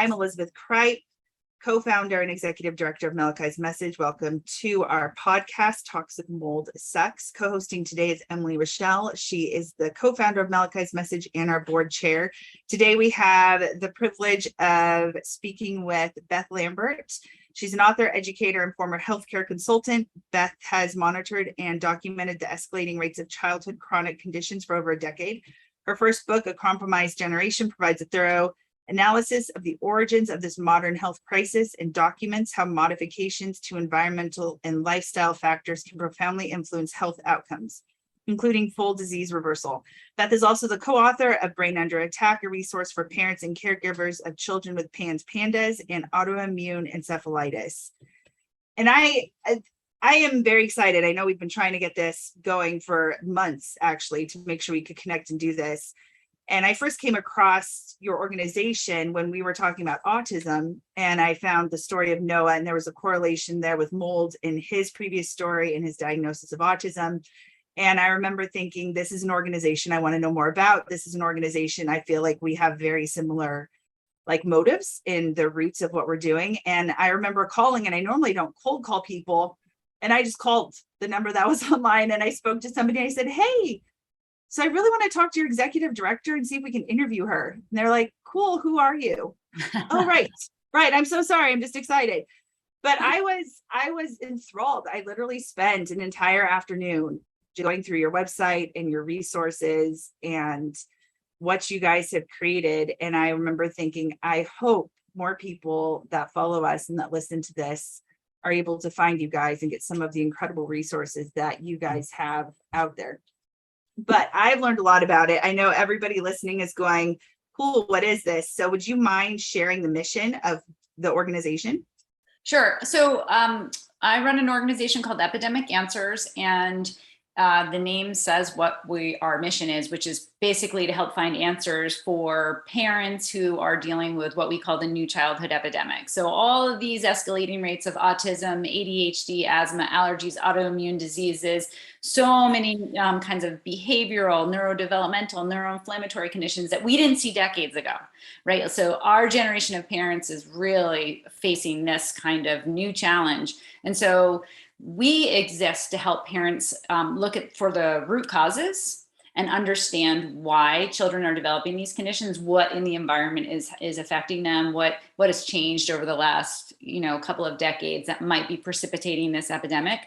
I'm Elizabeth Kripe, co-founder and executive director of Malachi's Message. Welcome to our podcast, Toxic Mold Sucks. Co-hosting today is Emily Rochelle. She is the co-founder of Malachi's Message and our board chair. Today we have the privilege of speaking with Beth Lambert. She's an author, educator, and former healthcare consultant. Beth has monitored and documented the escalating rates of childhood chronic conditions for over a decade. Her first book, A Compromised Generation, provides a thorough analysis of the origins of this modern health crisis and documents how modifications to environmental and lifestyle factors can profoundly influence health outcomes, including full disease reversal. Beth is also the co-author of Brain Under Attack, a resource for parents and caregivers of children with PANDAS and Autoimmune Encephalitis. And I am very excited. I know we've been trying to get this going for months, actually, to make sure we could connect and do this. And I first came across your organization when we were talking about autism, and I found the story of Noah, and there was a correlation there with mold in his previous story and his diagnosis of autism. And I remember thinking, this is an organization I want to know more about. This is an organization I feel like we have very similar motives in the roots of what we're doing. And I remember calling, and I normally don't cold call people. And I just called the number that was online, and I spoke to somebody. And I said, hey, so I really want to talk to your executive director and see if we can interview her. And they're like, cool, who are you? Oh, right. I'm so sorry. I'm just excited. But I was enthralled. I literally spent an entire afternoon going through your website and your resources and what you guys have created. And I remember thinking, I hope more people that follow us and that listen to this are able to find you guys and get some of the incredible resources that you guys have out there. But I've learned a lot about it. I know everybody listening is going, cool, what is this? So would you mind sharing the mission of the organization? Sure. So I run an organization called Epidemic Answers, and the name says what our mission is, which is basically to help find answers for parents who are dealing with what we call the new childhood epidemic. So all of these escalating rates of autism, ADHD, asthma, allergies, autoimmune diseases, so many kinds of behavioral, neurodevelopmental, neuroinflammatory conditions that we didn't see decades ago, right? So our generation of parents is really facing this kind of new challenge. And so we exist to help parents look for the root causes and understand why children are developing these conditions, what in the environment is affecting them, what has changed over the last couple of decades that might be precipitating this epidemic,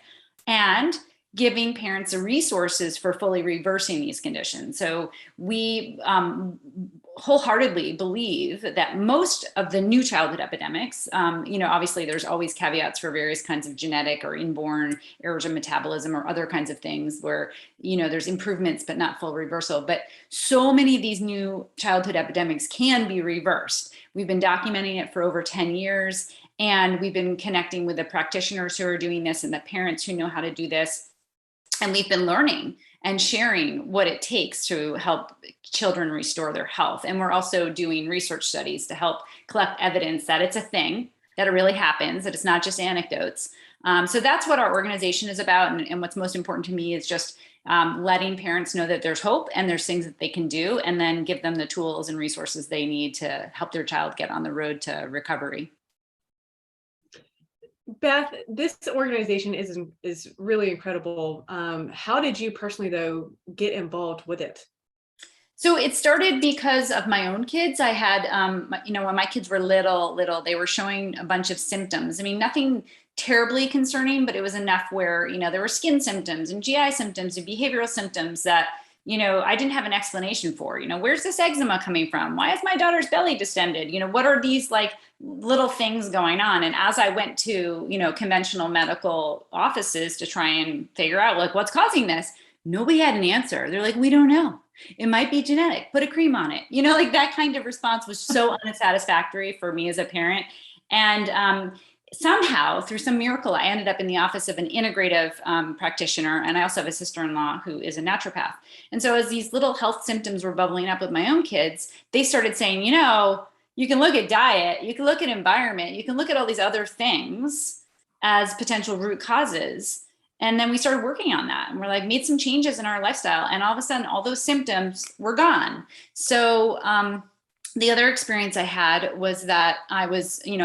and giving parents the resources for fully reversing these conditions. So we wholeheartedly believe that most of the new childhood epidemics, obviously there's always caveats for various kinds of genetic or inborn errors of metabolism or other kinds of things where, there's improvements, but not full reversal. But so many of these new childhood epidemics can be reversed. We've been documenting it for over 10 years, and we've been connecting with the practitioners who are doing this and the parents who know how to do this. And we've been learning and sharing what it takes to help children restore their health. And we're also doing research studies to help collect evidence that it's a thing, that it really happens, that it's not just anecdotes. So that's what our organization is about. And what's most important to me is just letting parents know that there's hope and there's things that they can do, and then give them the tools and resources they need to help their child get on the road to recovery. Beth, this organization is really incredible. How did you personally, though, get involved with it? So it started because of my own kids. I had, when my kids were little, they were showing a bunch of symptoms. I mean, nothing terribly concerning, but it was enough where, there were skin symptoms and GI symptoms and behavioral symptoms that, I didn't have an explanation for. Where's this eczema coming from? Why is my daughter's belly distended? What are these little things going on? And as I went to, conventional medical offices to try and figure out what's causing this, nobody had an answer. They're like, we don't know. It might be genetic. Put a cream on it. That kind of response was so unsatisfactory for me as a parent. And somehow, through some miracle, I ended up in the office of an integrative practitioner. And I also have a sister-in-law who is a naturopath. And so as these little health symptoms were bubbling up with my own kids, they started saying, you can look at diet, you can look at environment, you can look at all these other things as potential root causes. And then we started working on that, and we're made some changes in our lifestyle. And all of a sudden, all those symptoms were gone. So The other experience I had was that I was, in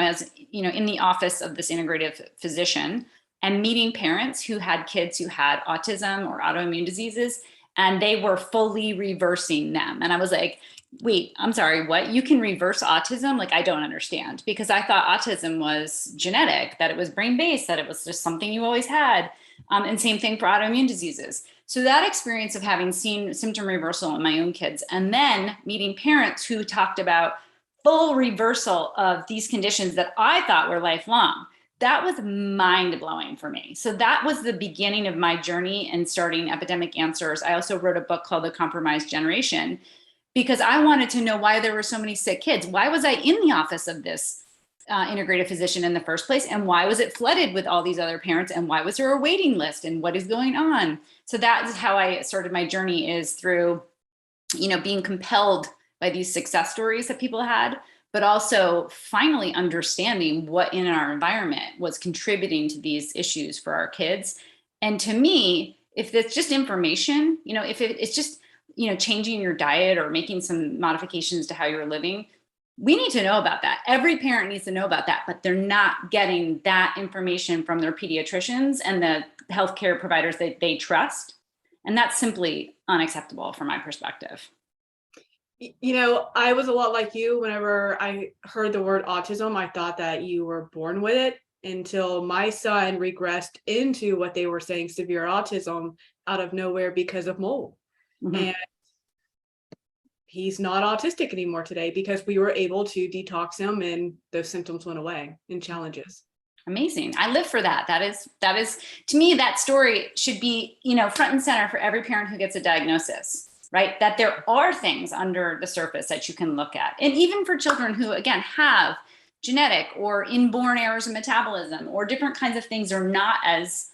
the office of this integrative physician and meeting parents who had kids who had autism or autoimmune diseases, and they were fully reversing them. And I was like, wait, I'm sorry, what? You can reverse autism? Like, I don't understand, because I thought autism was genetic, that it was brain-based, that it was just something you always had. And same thing for autoimmune diseases. So that experience of having seen symptom reversal in my own kids, and then meeting parents who talked about full reversal of these conditions that I thought were lifelong, that was mind blowing for me. So that was the beginning of my journey in starting Epidemic Answers. I also wrote a book called The Compromised Generation, because I wanted to know why there were so many sick kids. Why was I in the office of this integrative physician in the first place? And why was it flooded with all these other parents? And why was there a waiting list? And what is going on? So that is how I started my journey, is through, being compelled by these success stories that people had, but also finally understanding what in our environment was contributing to these issues for our kids. And to me, if it's just information, if it's just, changing your diet or making some modifications to how you're living, we need to know about that. Every parent needs to know about that, but they're not getting that information from their pediatricians and the healthcare providers that they trust. And that's simply unacceptable from my perspective. I was a lot like you. Whenever I heard the word autism, I thought that you were born with it, until my son regressed into what they were saying severe autism out of nowhere because of mold. Mm-hmm. And he's not autistic anymore today because we were able to detox him and those symptoms went away and challenges. Amazing. I live for that. That is to me, that story should be, front and center for every parent who gets a diagnosis, right? That there are things under the surface that you can look at. And even for children who, again, have genetic or inborn errors of metabolism or different kinds of things are not as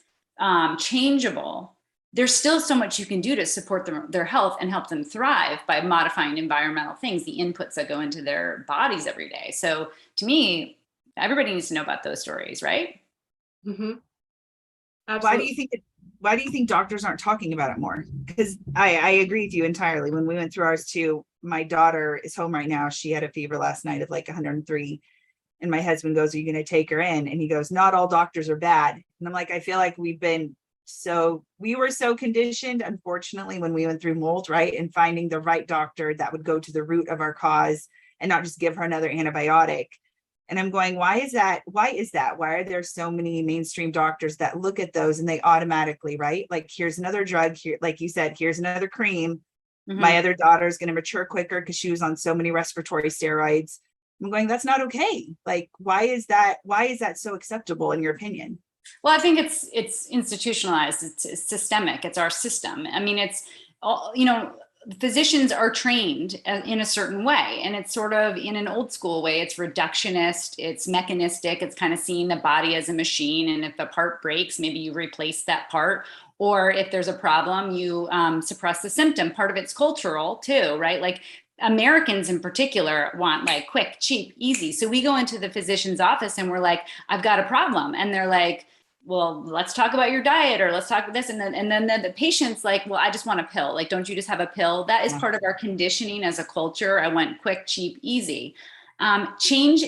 changeable, there's still so much you can do to support their health and help them thrive by modifying environmental things, the inputs that go into their bodies every day. So to me, everybody needs to know about those stories, right? Mm-hmm. Absolutely. Why do you think doctors aren't talking about it more? Because I agree with you entirely. When we went through ours too, my daughter is home right now. She had a fever last night of like 103. And my husband goes, "Are you going to take her in?" And he goes, "Not all doctors are bad." And I'm like, I feel like we were so conditioned, unfortunately, when we went through mold, right? And finding the right doctor that would go to the root of our cause and not just give her another antibiotic. And I'm going, why is that? Why are there so many mainstream doctors that look at those and they automatically, right? Like, here's another drug here. Like you said, here's another cream. Mm-hmm. My other daughter is going to mature quicker because she was on so many respiratory steroids. I'm going, that's not okay. Like, why is that so acceptable in your opinion? Well, I think it's institutionalized. It's systemic. It's our system. I mean, it's all, physicians are trained in a certain way, and it's sort of in an old school way. It's reductionist, it's mechanistic, it's kind of seeing the body as a machine. And if a part breaks, maybe you replace that part. Or if there's a problem, you suppress the symptom. Part of it's cultural too, right? Like Americans in particular want like quick, cheap, easy. So we go into the physician's office and we're like, "I've got a problem." And they're like, "Well, let's talk about your diet," or "Let's talk about this." And then the patient's like, "Well, I just want a pill." Like, "Don't you just have a pill?" That is part of our conditioning as a culture. I want quick, cheap, easy. Change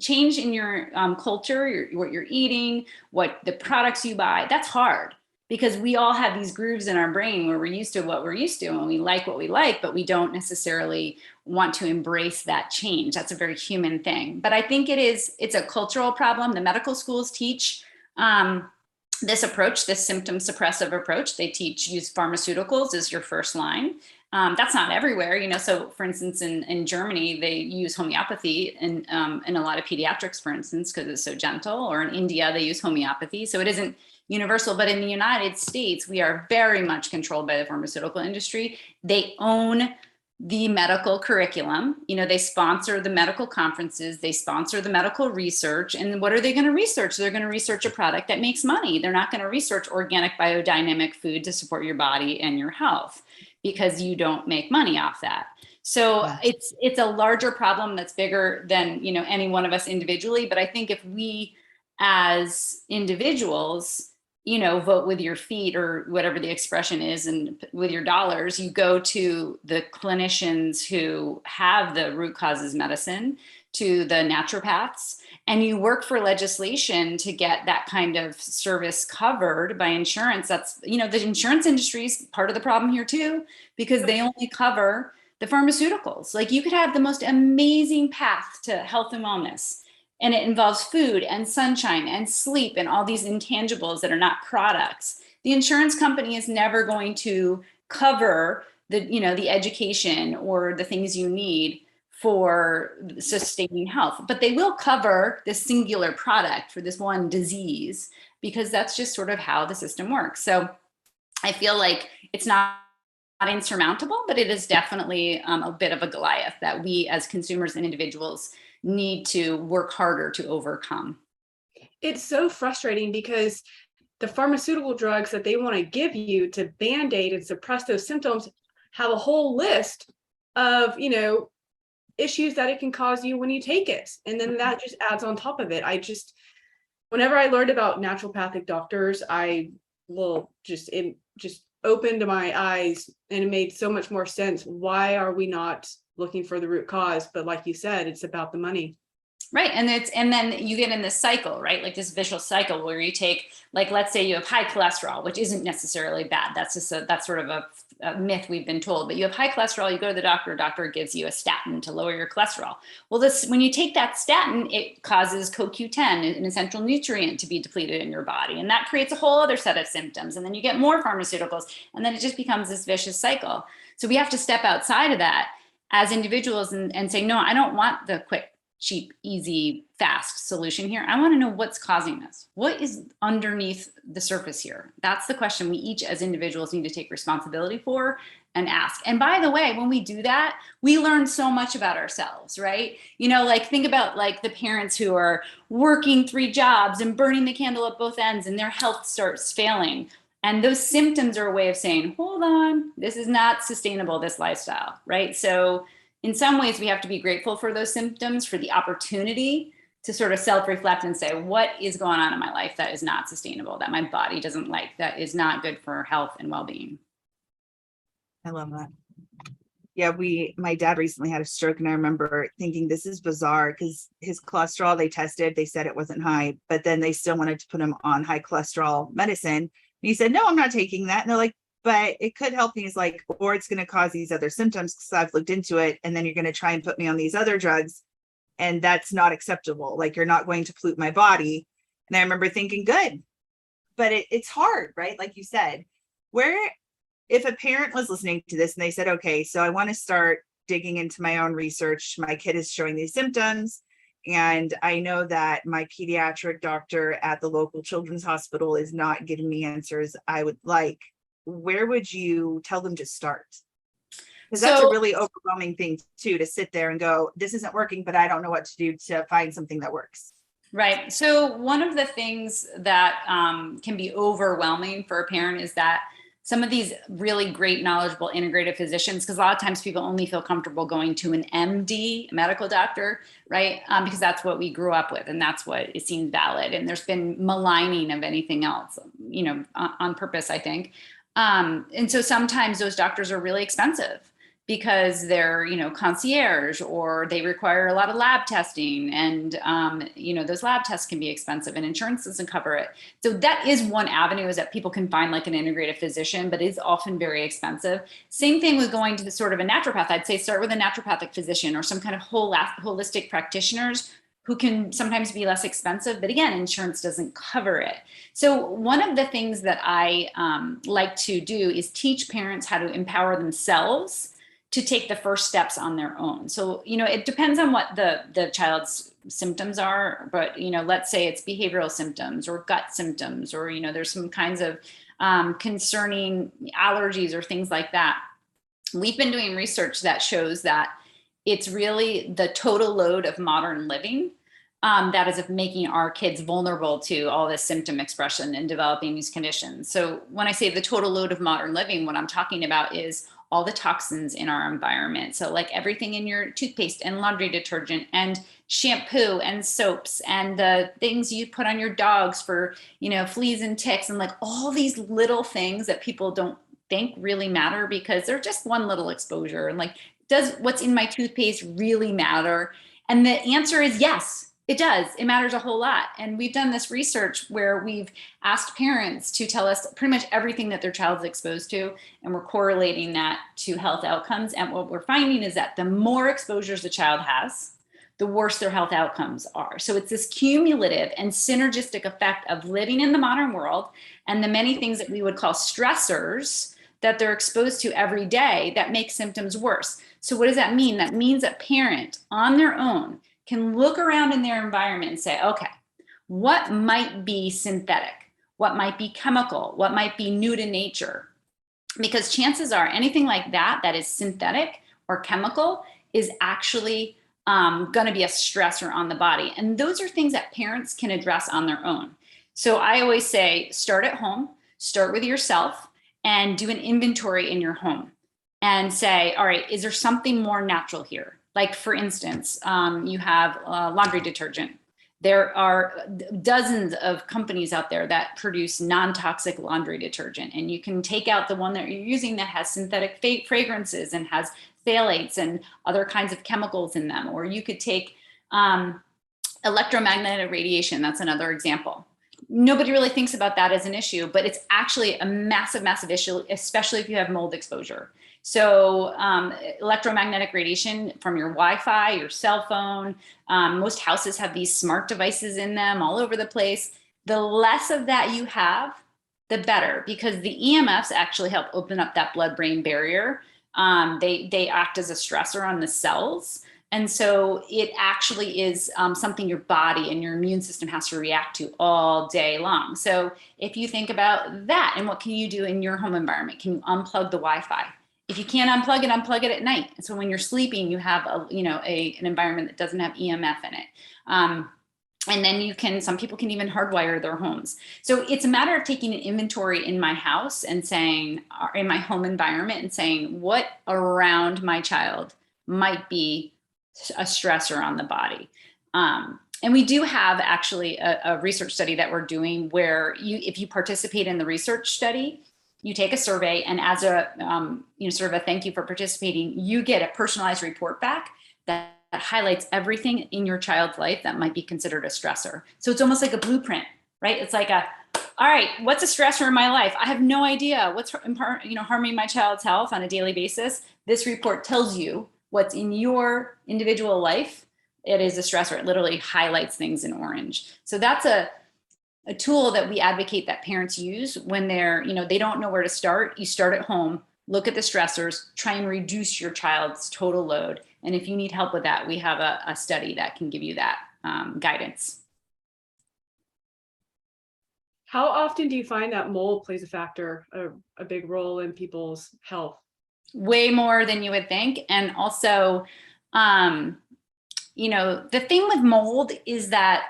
in your culture, what you're eating, what the products you buy. That's hard, because we all have these grooves in our brain where we're used to what we're used to and we like what we like, but we don't necessarily want to embrace that change. That's a very human thing. But I think it's a cultural problem. The medical schools teach this approach, this symptom suppressive approach. They use pharmaceuticals as your first line. That's not everywhere, So for instance, in Germany, they use homeopathy in a lot of pediatrics, for instance, because it's so gentle. Or in India, they use homeopathy. So it isn't universal, but in the United States, we are very much controlled by the pharmaceutical industry. They own the medical curriculum. They sponsor the medical conferences, they sponsor the medical research. And what are they going to research? They're going to research a product that makes money. They're not going to research organic biodynamic food to support your body and your health, because you don't make money off that. So it's a larger problem that's bigger than, any one of us individually. But I think if we as individuals vote with your feet or whatever the expression is, and with your dollars, you go to the clinicians who have the root causes medicine, to the naturopaths, and you work for legislation to get that kind of service covered by insurance. That's, the insurance industry is part of the problem here too, because they only cover the pharmaceuticals. Like, you could have the most amazing path to health and wellness, and it involves food and sunshine and sleep and all these intangibles that are not products. The insurance company is never going to cover the education or the things you need for sustaining health, but they will cover this singular product for this one disease, because that's just sort of how the system works. So I feel like it's not insurmountable, but it is definitely a bit of a Goliath that we as consumers and individuals need to work harder to overcome. It's so frustrating because the pharmaceutical drugs that they want to give you to band-aid and suppress those symptoms have a whole list of, issues that it can cause you when you take it. And then that just adds on top of it. Whenever I learned about naturopathic doctors, it just opened my eyes, and it made so much more sense. Why are we not looking for the root cause? But like you said, it's about the money. Right. And then you get in this cycle, right? Like this vicious cycle where you take, like, let's say you have high cholesterol, which isn't necessarily bad. That's just that's sort of a myth we've been told, but you have high cholesterol, you go to the doctor gives you a statin to lower your cholesterol. Well, when you take that statin, it causes CoQ10, an essential nutrient, to be depleted in your body. And that creates a whole other set of symptoms. And then you get more pharmaceuticals, and then it just becomes this vicious cycle. So we have to step outside of that as individuals and say, no, I don't want the quick, cheap, easy, fast solution here. I want to know what's causing this. What is underneath the surface here? That's the question we each as individuals need to take responsibility for and ask. And by the way, when we do that, we learn so much about ourselves, right? Think about like the parents who are working 3 jobs and burning the candle at both ends, and their health starts failing. And those symptoms are a way of saying, hold on, this is not sustainable, this lifestyle, right? So in some ways, we have to be grateful for those symptoms, for the opportunity to sort of self-reflect and say, what is going on in my life that is not sustainable, that my body doesn't like, that is not good for health and well-being. I love that. Yeah, my dad recently had a stroke, and I remember thinking, this is bizarre, because his cholesterol, they said it wasn't high, but then they still wanted to put him on high cholesterol medicine. And he said, no, I'm not taking that. And they're like, but it could help me. He's like, or it's going to cause these other symptoms, because I've looked into it. And then you're going to try and put me on these other drugs, and that's not acceptable. Like, you're not going to pollute my body. And I remember thinking, good, but it's hard, right? Like you said, if a parent was listening to this and they said, okay, so I want to start digging into my own research. My kid is showing these symptoms, and I know that my pediatric doctor at the local children's hospital is not giving me answers I would like. Where would you tell them to start? Because that's a really overwhelming thing too, to sit there and go, this isn't working, but I don't know what to do to find something that works. Right. So one of the things that can be overwhelming for a parent is that some of these really great, knowledgeable, integrative physicians, because a lot of times people only feel comfortable going to an MD, a medical doctor, right? Because that's what we grew up with, and that's what it seems valid. And there's been maligning of anything else, on purpose, I think. And so sometimes those doctors are really expensive because they're, concierge, or they require a lot of lab testing, and, those lab tests can be expensive, and insurance doesn't cover it. So that is one avenue, is that people can find like an integrative physician, but it's often very expensive. Same thing with going to the sort of a naturopath. I'd say start with a naturopathic physician or some kind of holistic practitioners who can sometimes be less expensive, but again, insurance doesn't cover it. So one of the things that I like to do is teach parents how to empower themselves to take the first steps on their own. So, it depends on what the child's symptoms are, but, let's say it's behavioral symptoms or gut symptoms, or, there's some kinds of concerning allergies or things like that. We've been doing research that shows that it's really the total load of modern living that is making our kids vulnerable to all this symptom expression and developing these conditions. So when I say the total load of modern living, what I'm talking about is all the toxins in our environment. So like everything in your toothpaste and laundry detergent and shampoo and soaps and the things you put on your dogs for, fleas and ticks, and like all these little things that people don't think really matter because they're just one little exposure. And like, does what's in my toothpaste really matter? And the answer is yes. It does. It matters a whole lot. And we've done this research where we've asked parents to tell us pretty much everything that their child's exposed to, and we're correlating that to health outcomes. And what we're finding is that the more exposures the child has, the worse their health outcomes are. So it's this cumulative and synergistic effect of living in the modern world and the many things that we would call stressors that they're exposed to every day that make symptoms worse. So what does that mean? That means a parent on their own can look around in their environment and say, okay, what might be synthetic? What might be chemical? What might be new to nature? Because chances are anything like that is synthetic or chemical is actually going to be a stressor on the body. And those are things that parents can address on their own. So I always say, start at home, start with yourself, and do an inventory in your home and say, all right, is there something more natural here? Like, for instance, you have laundry detergent. There are dozens of companies out there that produce non-toxic laundry detergent, and you can take out the one that you're using that has synthetic fragrances and has phthalates and other kinds of chemicals in them. Or you could take electromagnetic radiation. That's another example. Nobody really thinks about that as an issue, but it's actually a massive, massive issue, especially if you have mold exposure. So electromagnetic radiation from your Wi-Fi, your cell phone, most houses have these smart devices in them all over the place. The less of that you have, the better, because the EMFs actually help open up that blood-brain barrier. They act as a stressor on the cells. And so it actually is something your body and your immune system has to react to all day long. So if you think about that, and what can you do in your home environment? Can you unplug the Wi-Fi? If you can't unplug it at night. So when you're sleeping, you have an environment that doesn't have EMF in it. And then some people can even hardwire their homes. So it's a matter of taking an inventory in my house and saying, in my home environment, and saying what around my child might be a stressor on the body. And we do have actually a research study that we're doing where if you participate in the research study, you take a survey, and as a sort of a thank you for participating, you get a personalized report back that highlights everything in your child's life that might be considered a stressor. So it's almost like a blueprint, right? It's like all right, what's a stressor in my life? I have no idea what's harming my child's health on a daily basis. This report tells you what's in your individual life. It is a stressor. It literally highlights things in orange. So that's a tool that we advocate that parents use when they're, they don't know where to start. You start at home, look at the stressors, try and reduce your child's total load. And if you need help with that, we have a study that can give you that guidance. How often do you find that mold plays a factor, a big role in people's health? Way more than you would think. And also, the thing with mold is that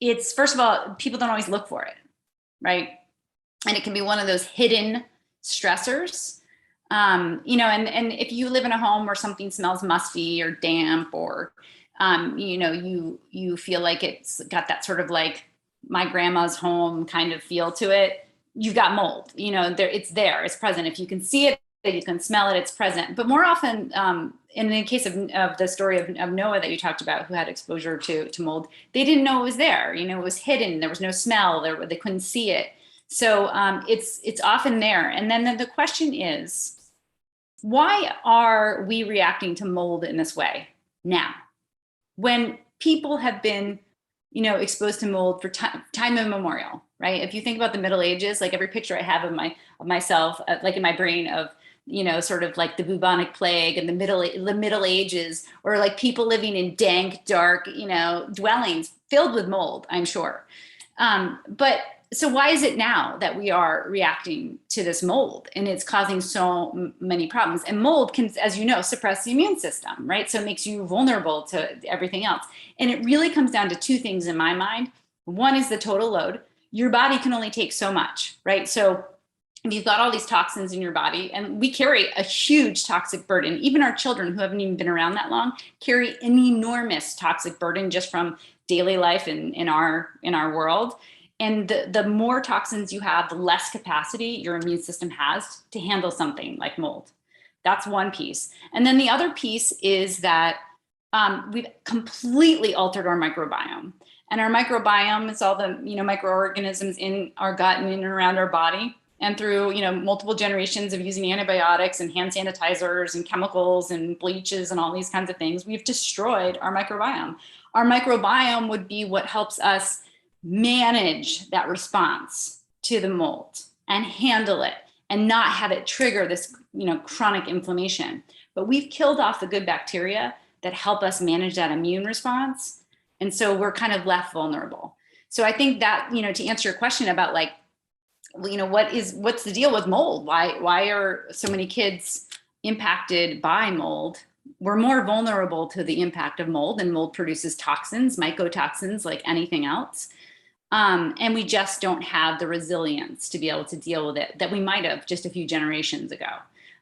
it's, first of all, people don't always look for it, right? And it can be one of those hidden stressors. And if you live in a home where something smells musty or damp, or, you feel like it's got that sort of like my grandma's home kind of feel to it, you've got mold, it's present. If you can see it, you can smell it, it's present. But more often, in the case of the story of Noah that you talked about, who had exposure to mold, they didn't know it was there. It was hidden. There was no smell. They couldn't see it. So it's often there. And then the question is, why are we reacting to mold in this way now, when people have been, exposed to mold for time immemorial, right? If you think about the Middle Ages, like every picture I have of myself, like in my brain of, sort of like the bubonic plague and the Middle Ages, or like people living in dank, dark, dwellings filled with mold, I'm sure. But so why is it now that we are reacting to this mold and it's causing so many problems? And mold can, as you know, suppress the immune system, right? So it makes you vulnerable to everything else. And it really comes down to two things in my mind. One is the total load. Your body can only take so much, right? So And you've got all these toxins in your body, and we carry a huge toxic burden. Even our children who haven't even been around that long carry an enormous toxic burden just from daily life in our world. And the more toxins you have, the less capacity your immune system has to handle something like mold. That's one piece. And then the other piece is that we've completely altered our microbiome. And our microbiome is all the microorganisms in our gut and in and around our body. And through multiple generations of using antibiotics and hand sanitizers and chemicals and bleaches and all these kinds of things, we've destroyed our microbiome. Our microbiome would be what helps us manage that response to the mold and handle it and not have it trigger this chronic inflammation. But we've killed off the good bacteria that help us manage that immune response. And so we're kind of left vulnerable. So I think that, to answer your question about what's the deal with mold? Why are so many kids impacted by mold? We're more vulnerable to the impact of mold, and mold produces toxins, mycotoxins, like anything else. And we just don't have the resilience to be able to deal with it that we might have just a few generations ago.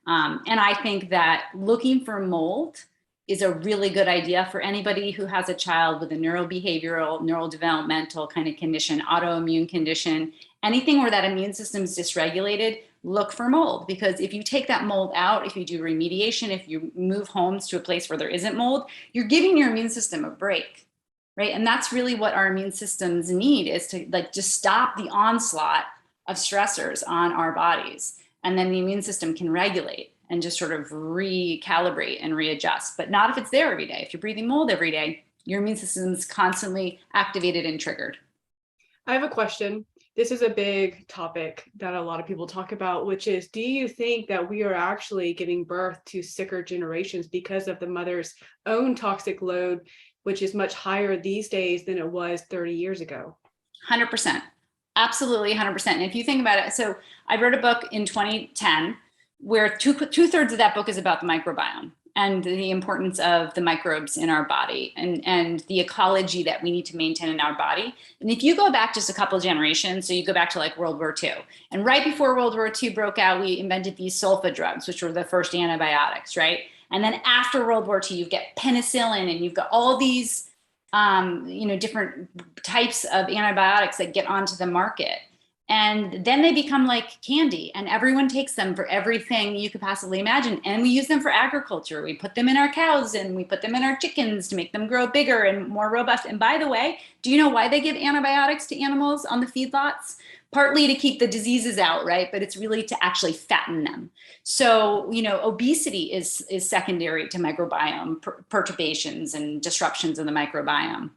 And I think that looking for mold is a really good idea for anybody who has a child with a neurobehavioral, neurodevelopmental kind of condition, autoimmune condition, anything where that immune system is dysregulated. Look for mold, because if you take that mold out, if you do remediation, if you move homes to a place where there isn't mold, you're giving your immune system a break, right? And that's really what our immune systems need, is to just stop the onslaught of stressors on our bodies. And then the immune system can regulate and just sort of recalibrate and readjust, but not if it's there every day. If you're breathing mold every day, your immune system is constantly activated and triggered. I have a question. This is a big topic that a lot of people talk about, which is, do you think that we are actually giving birth to sicker generations because of the mother's own toxic load, which is much higher these days than it was 30 years ago? 100%. Absolutely 100%. And if you think about it, so I wrote a book in 2010 where two-thirds of that book is about the microbiome and the importance of the microbes in our body and the ecology that we need to maintain in our body. And if you go back just a couple of generations, so you go back to like World War II, and right before World War II broke out, we invented these sulfa drugs, which were the first antibiotics, right? And then after World War II, you've got penicillin, and you've got all these different types of antibiotics that get onto the market. And then they become like candy, and everyone takes them for everything you could possibly imagine. And we use them for agriculture. We put them in our cows and we put them in our chickens to make them grow bigger and more robust. And by the way, do you know why they give antibiotics to animals on the feedlots? Partly to keep the diseases out, right? But it's really to actually fatten them. So, obesity is secondary to microbiome perturbations and disruptions in the microbiome.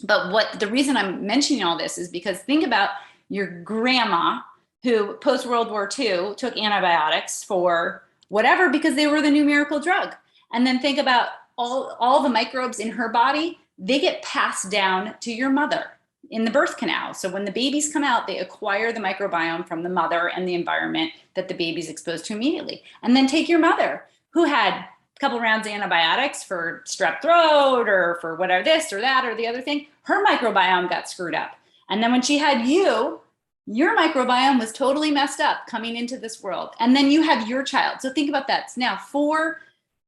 But the reason I'm mentioning all this is because think about your grandma who post-World War II took antibiotics for whatever because they were the new miracle drug. And then think about all the microbes in her body, they get passed down to your mother in the birth canal. So when the babies come out, they acquire the microbiome from the mother and the environment that the baby's exposed to immediately. And then take your mother who had a couple rounds of antibiotics for strep throat or for whatever, this or that or the other thing, her microbiome got screwed up. And then when she had you, your microbiome was totally messed up coming into this world. And then you have your child. So think about that. It's now 4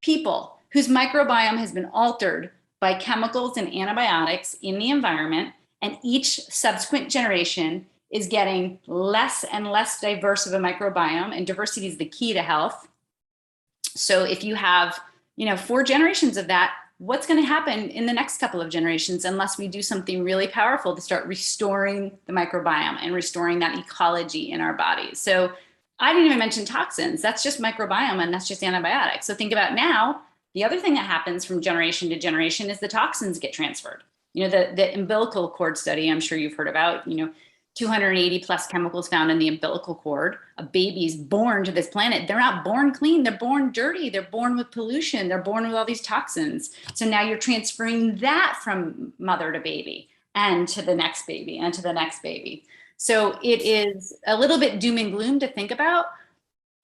people whose microbiome has been altered by chemicals and antibiotics in the environment. And each subsequent generation is getting less and less diverse of a microbiome. And diversity is the key to health. So if you have, 4 generations of that, what's going to happen in the next couple of generations unless we do something really powerful to start restoring the microbiome and restoring that ecology in our bodies? So I didn't even mention toxins. That's just microbiome, and that's just antibiotics. So think about now, the other thing that happens from generation to generation is the toxins get transferred. The umbilical cord study, I'm sure you've heard about, 280 plus chemicals found in the umbilical cord. A baby's born to this planet. They're not born clean. They're born dirty. They're born with pollution. They're born with all these toxins. So now you're transferring that from mother to baby and to the next baby and to the next baby. So it is a little bit doom and gloom to think about.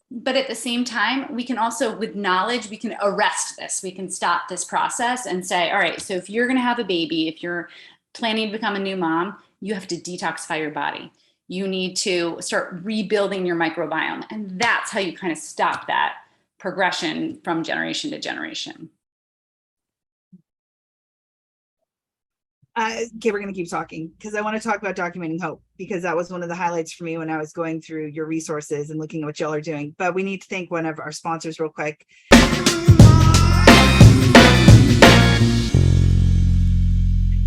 But at the same time, we can also, with knowledge, we can arrest this. We can stop this process and say, all right, so if you're going to have a baby, if you're planning to become a new mom, you have to detoxify your body. you need to start rebuilding your microbiome. And that's how you kind of stop that progression from generation to generation. Okay, we're going to keep talking because I want to talk about documenting hope, because that was one of the highlights for me when I was going through your resources and looking at what y'all are doing. But we need to thank one of our sponsors real quick.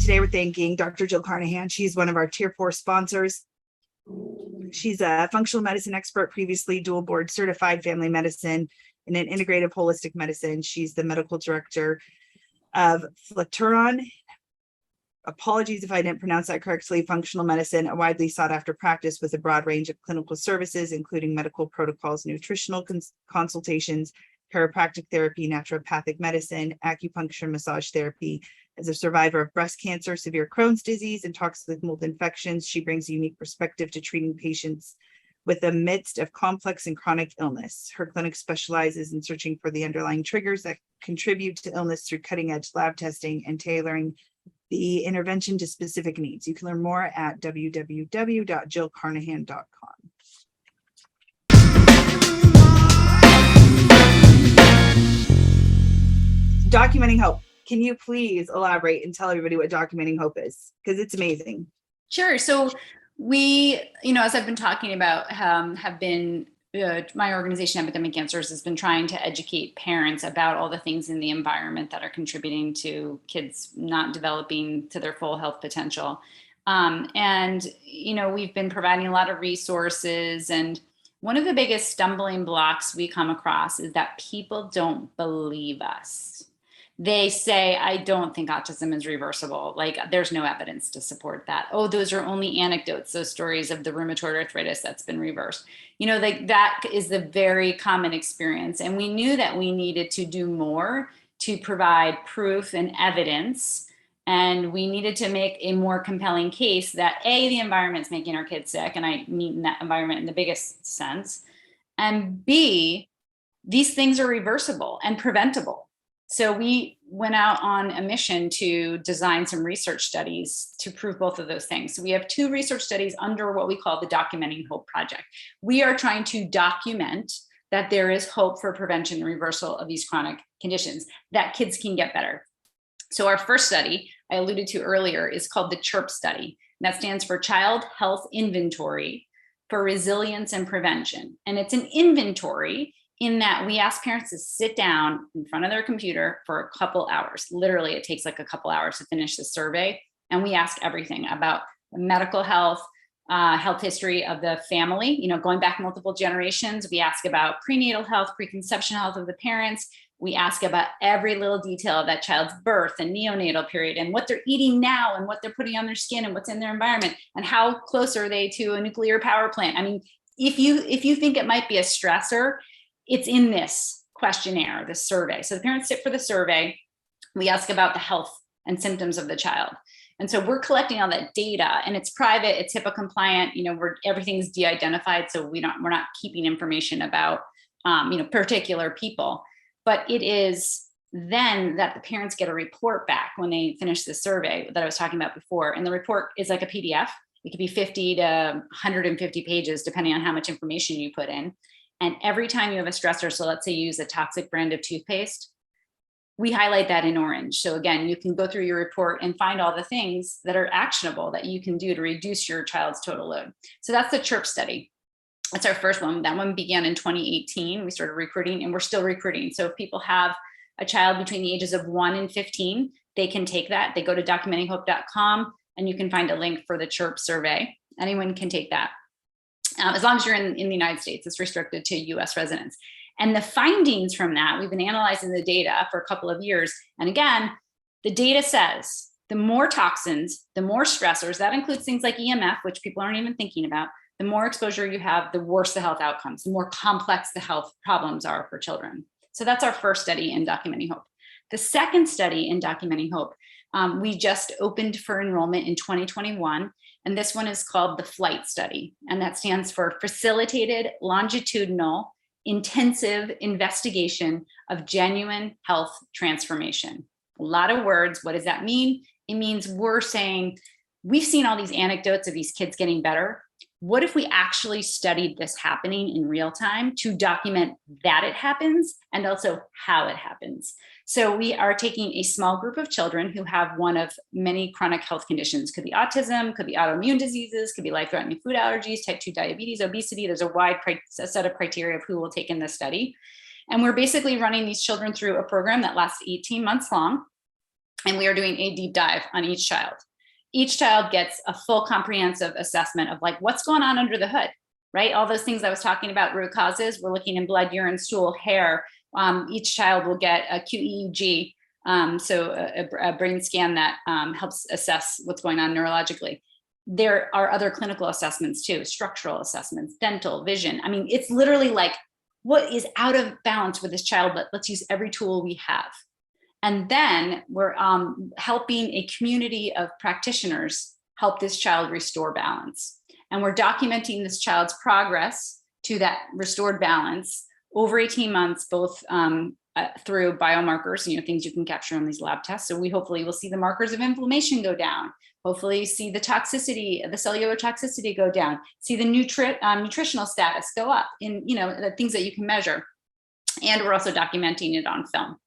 Today we're thanking Dr. Jill Carnahan. She's one of our Tier 4 sponsors. She's a functional medicine expert, previously dual board certified family medicine and an integrative holistic medicine. She's the medical director of Flatiron. Apologies if I didn't pronounce that correctly. Functional medicine, a widely sought after practice with a broad range of clinical services, including medical protocols, nutritional consultations, chiropractic therapy, naturopathic medicine, acupuncture, massage therapy. As a survivor of breast cancer, severe Crohn's disease, and toxic mold infections, she brings a unique perspective to treating patients with the midst of complex and chronic illness. Her clinic specializes in searching for the underlying triggers that contribute to illness through cutting-edge lab testing and tailoring the intervention to specific needs. You can learn more at www.jillcarnahan.com. Documenting hope. Can you please elaborate and tell everybody what documenting hope is? Because it's amazing. Sure. So we, as I've been talking about, have been, my organization, Epidemic Answers, has been trying to educate parents about all the things in the environment that are contributing to kids not developing to their full health potential. We've been providing a lot of resources. And one of the biggest stumbling blocks we come across is that people don't believe us. They say, I don't think autism is reversible. Like, there's no evidence to support that. Oh, those are only anecdotes, those stories of the rheumatoid arthritis that's been reversed. That is the very common experience. And we knew that we needed to do more to provide proof and evidence. And we needed to make a more compelling case that A, the environment's making our kids sick. And I mean that environment in the biggest sense. And B, these things are reversible and preventable. So we went out on a mission to design some research studies to prove both of those things. So we have 2 research studies under what we call the Documenting Hope Project. We are trying to document that there is hope for prevention and reversal of these chronic conditions, that kids can get better. So our first study I alluded to earlier is called the CHIRP study. And that stands for Child Health Inventory for Resilience and Prevention. And it's an inventory in that we ask parents to sit down in front of their computer for a couple hours. Literally, it takes like a couple hours to finish the survey. And we ask everything about medical health, health history of the family, going back multiple generations. We ask about prenatal health, preconception health of the parents. We ask about every little detail of that child's birth and neonatal period and what they're eating now and what they're putting on their skin and what's in their environment and how close are they to a nuclear power plant. I mean, if you think it might be a stressor, it's in this questionnaire, this survey. So the parents sit for the survey. We ask about the health and symptoms of the child. And so we're collecting all that data, and it's private, it's HIPAA compliant, everything's de-identified. So we're not keeping information about, particular people, but it is then that the parents get a report back when they finish the survey that I was talking about before. And the report is like a PDF. It could be 50 to 150 pages, depending on how much information you put in. And every time you have a stressor, so let's say you use a toxic brand of toothpaste, we highlight that in orange. So again, you can go through your report and find all the things that are actionable that you can do to reduce your child's total load. So that's the CHIRP study. That's our first one. That one began in 2018. We started recruiting and we're still recruiting. So if people have a child between the ages of 1 and 15, they can take that. They go to documentinghope.com and you can find a link for the CHIRP survey. Anyone can take that. As long as you're in the United States, it's restricted to US residents. And the findings from that, we've been analyzing the data for a couple of years. And again, the data says the more toxins, the more stressors, that includes things like EMF, which people aren't even thinking about, the more exposure you have, the worse the health outcomes, the more complex the health problems are for children. So that's our first study in Documenting Hope. The second study in Documenting Hope, we just opened for enrollment in 2021. And this one is called the FLIGHT study. And that stands for Facilitated Longitudinal Intensive Investigation of Genuine Health Transformation. A lot of words. What does that mean? It means we're saying, we've seen all these anecdotes of these kids getting better. what if we actually studied this happening in real time to document that it happens and also how it happens? So we are taking a small group of children who have one of many chronic health conditions. Could be autism, could be autoimmune diseases, could be life-threatening food allergies, type 2 diabetes, obesity. There's a wide set of criteria of who will take in this study. And we're basically running these children through a program that lasts 18 months long. And we are doing a deep dive on each child. Each child gets a full comprehensive assessment of like what's going on under the hood, right? All those things I was talking about, root causes, we're looking in blood, urine, stool, hair. Each child will get a QEEG, so a brain scan that helps assess what's going on neurologically. There are other clinical assessments too, structural assessments, dental, vision. I mean, it's literally like what is out of balance with this child, but let's use every tool we have. And then we're helping a community of practitioners help this child restore balance. And we're documenting this child's progress to that restored balance over 18 months, both through biomarkers, things you can capture on these lab tests. So we hopefully will see the markers of inflammation go down, hopefully see the toxicity, the cellular toxicity go down, see the nutritional status go up in, the things that you can measure. And we're also documenting it on film.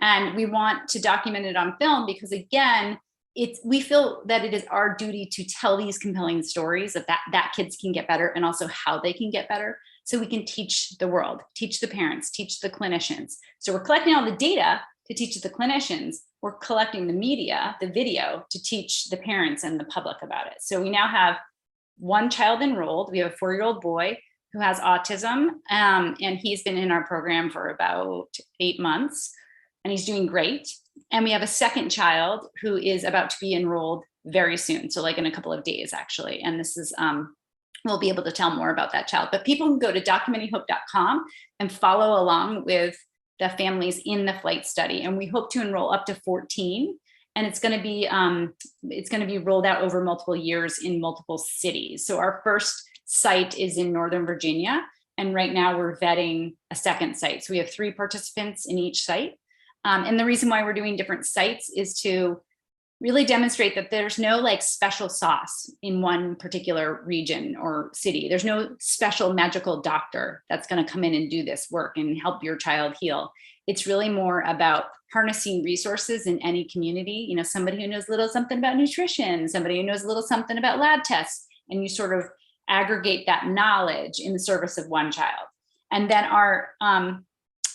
And we want to document it on film because, again, we feel that it is our duty to tell these compelling stories of that kids can get better and also how they can get better. So we can teach the world, teach the parents, teach the clinicians. So we're collecting all the data to teach the clinicians. We're collecting the media, the video, to teach the parents and the public about it. So we now have one child enrolled. We have a 4-year-old boy who has autism, and he's been in our program for about 8 months. And he's doing great. And we have a second child who is about to be enrolled very soon. So like in a couple of days, actually. And this is, we'll be able to tell more about that child. But people can go to documentinghope.com and follow along with the families in the flight study. And we hope to enroll up to 14. And it's going to be rolled out over multiple years in multiple cities. So our first site is in Northern Virginia. And right now we're vetting a second site. So we have 3 participants in each site. And the reason why we're doing different sites is to really demonstrate that there's no like special sauce in one particular region or city. There's no special magical doctor that's going to come in and do this work and help your child heal. It's really more about harnessing resources in any community. Somebody who knows a little something about nutrition, somebody who knows a little something about lab tests, and you sort of aggregate that knowledge in the service of one child. And then our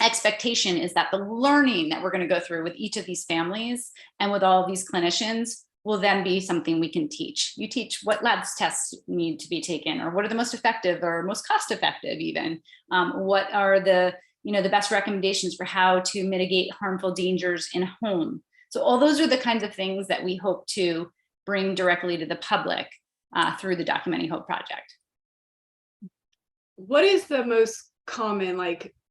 expectation is that the learning that we're going to go through with each of these families and with all of these clinicians will then be something we can teach. You teach what labs tests need to be taken, or what are the most effective or most cost effective even. What are the best recommendations for how to mitigate harmful dangers in home. So all those are the kinds of things that we hope to bring directly to the public through the Documenting Hope project. What is the most common,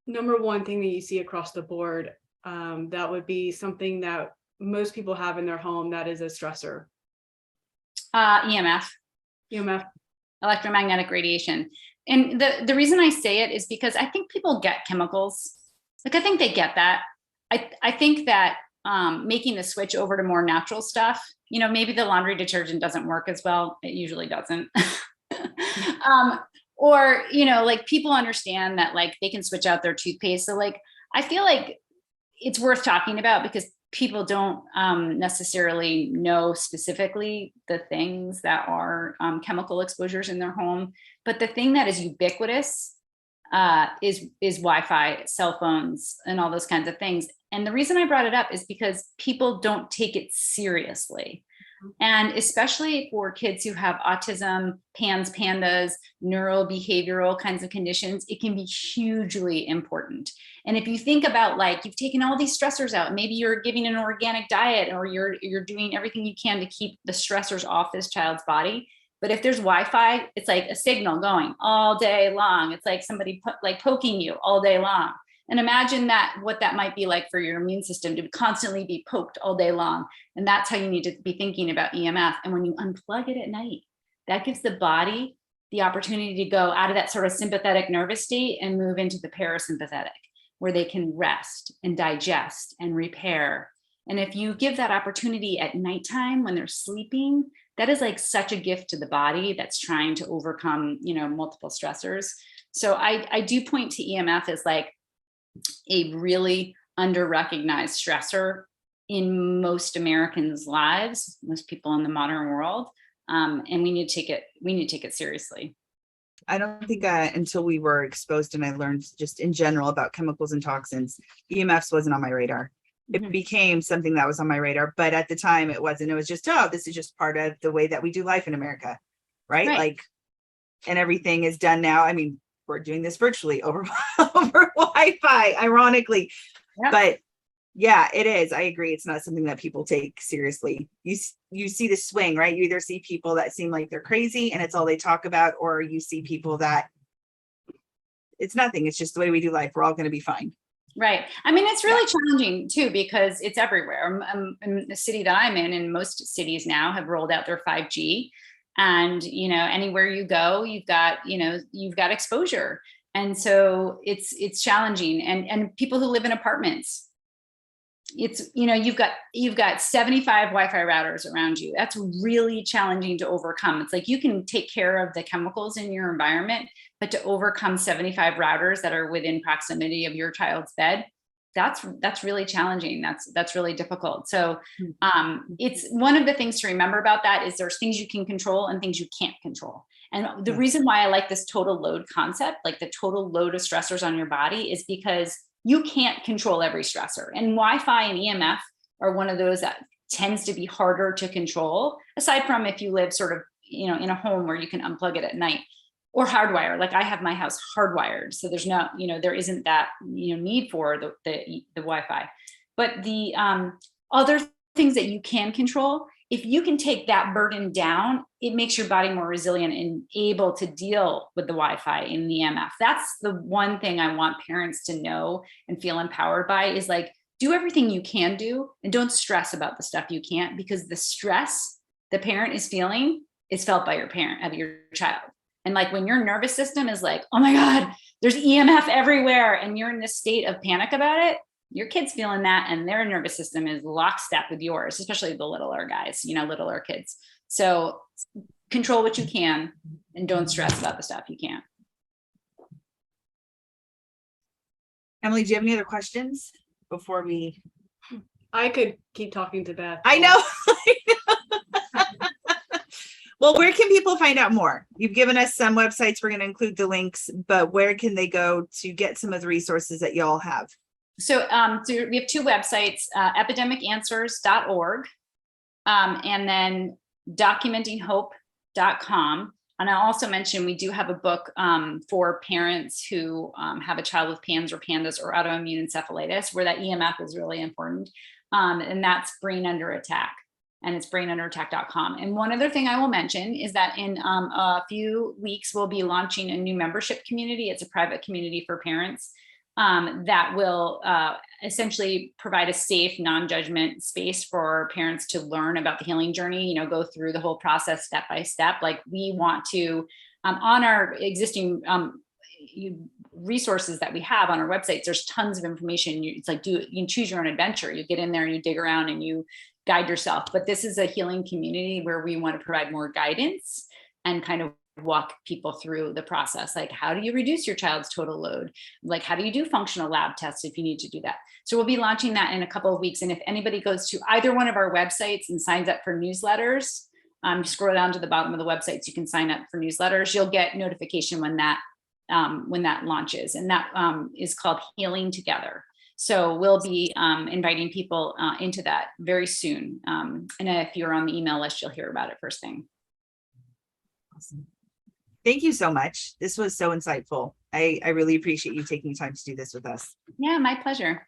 number one thing that you see across the board that would be something that most people have in their home that is a stressor? EMF, electromagnetic radiation. And the reason I say it is because I think people get chemicals. I think they get that. I think that making the switch over to more natural stuff, maybe the laundry detergent doesn't work as well. It usually doesn't. Or, people understand that they can switch out their toothpaste. So I feel like it's worth talking about because people don't necessarily know specifically the things that are chemical exposures in their home. But the thing that is ubiquitous is Wi-Fi, cell phones, and all those kinds of things. And the reason I brought it up is because people don't take it seriously. And especially for kids who have autism, PANDAS, neurobehavioral kinds of conditions, it can be hugely important. And if you think about you've taken all these stressors out, maybe you're giving an organic diet or you're doing everything you can to keep the stressors off this child's body. But if there's Wi-Fi, it's like a signal going all day long. It's like somebody poking you all day long. And imagine what that might be like for your immune system to constantly be poked all day long. And that's how you need to be thinking about EMF. And when you unplug it at night, that gives the body the opportunity to go out of that sort of sympathetic nervous state and move into the parasympathetic, where they can rest and digest and repair. And if you give that opportunity at nighttime when they're sleeping, that is like such a gift to the body that's trying to overcome, multiple stressors. So I do point to EMF as like a really under-recognized stressor in most Americans' lives, most people in the modern world. And we need to take it seriously. I don't think until we were exposed and I learned just in general about chemicals and toxins, EMFs wasn't on my radar. It became something that was on my radar, but at the time it wasn't. It was just, oh, this is just part of the way that we do life in America, right? Like, and everything is done now. I mean, we're doing this virtually over Wi-Fi, ironically, but yeah, it is. I agree. It's not something that people take seriously. You see the swing, right? You either see people that seem like they're crazy and it's all they talk about, or you see people that it's nothing. It's just the way we do life. We're all going to be fine. Right. I mean, it's really challenging too, because it's everywhere. In the city that I'm in, and most cities now have rolled out their 5G, and, anywhere you go, you've got exposure. And so it's challenging, and people who live in apartments, it's, you've got 75 Wi-Fi routers around you. That's really challenging to overcome. It's like you can take care of the chemicals in your environment, but to overcome 75 routers that are within proximity of your child's bed, that's really challenging. That's really difficult. So it's one of the things to remember about that is there's things you can control and things you can't control. And the reason why I like this total load concept, like the total load of stressors on your body, is because you can't control every stressor. And Wi-Fi and EMF are one of those that tends to be harder to control, aside from if you live sort of, in a home where you can unplug it at night, or hardwire. Like I have my house hardwired. So there's no, there isn't that, need for the Wi-Fi. But the other things that you can control, if you can take that burden down, it makes your body more resilient and able to deal with the Wi-Fi and the EMF. That's the one thing I want parents to know and feel empowered by, is like, do everything you can do and don't stress about the stuff you can't, because the stress the parent is feeling is felt by your child. And like when your nervous system is like, oh my God, there's EMF everywhere, and you're in this state of panic about it, your kid's feeling that, and their nervous system is lockstep with yours, especially the littler guys, littler kids. So control what you can and don't stress about the stuff you can't. Emily, do you have any other questions before we? I could keep talking to Beth. I know. Well, where can people find out more? You've given us some websites. We're going to include the links, but where can they go to get some of the resources that y'all have? So, we have two websites, epidemicanswers.org, and then documentinghope.com. And I'll also mention we do have a book for parents who have a child with PANS or PANDAS or autoimmune encephalitis, where that EMF is really important. And that's Brain Under Attack. And it's brainunderattack.com. And one other thing I will mention is that in a few weeks, we'll be launching a new membership community. It's a private community for parents that will essentially provide a safe, non-judgment space for parents to learn about the healing journey, go through the whole process step by step. Like we want to, on our existing resources that we have on our websites, there's tons of information. It's like, you can choose your own adventure. You get in there and you dig around and you guide yourself. But this is a healing community where we want to provide more guidance and kind of walk people through the process. Like, how do you reduce your child's total load? Like, how do you do functional lab tests if you need to do that? So we'll be launching that in a couple of weeks. And if anybody goes to either one of our websites and signs up for newsletters, scroll down to the bottom of the websites, you can sign up for newsletters. You'll get notification when that launches. And that is called Healing Together. So we'll be inviting people into that very soon. And if you're on the email list, you'll hear about it first thing. Awesome. Thank you so much. This was so insightful. I really appreciate you taking time to do this with us. Yeah, my pleasure.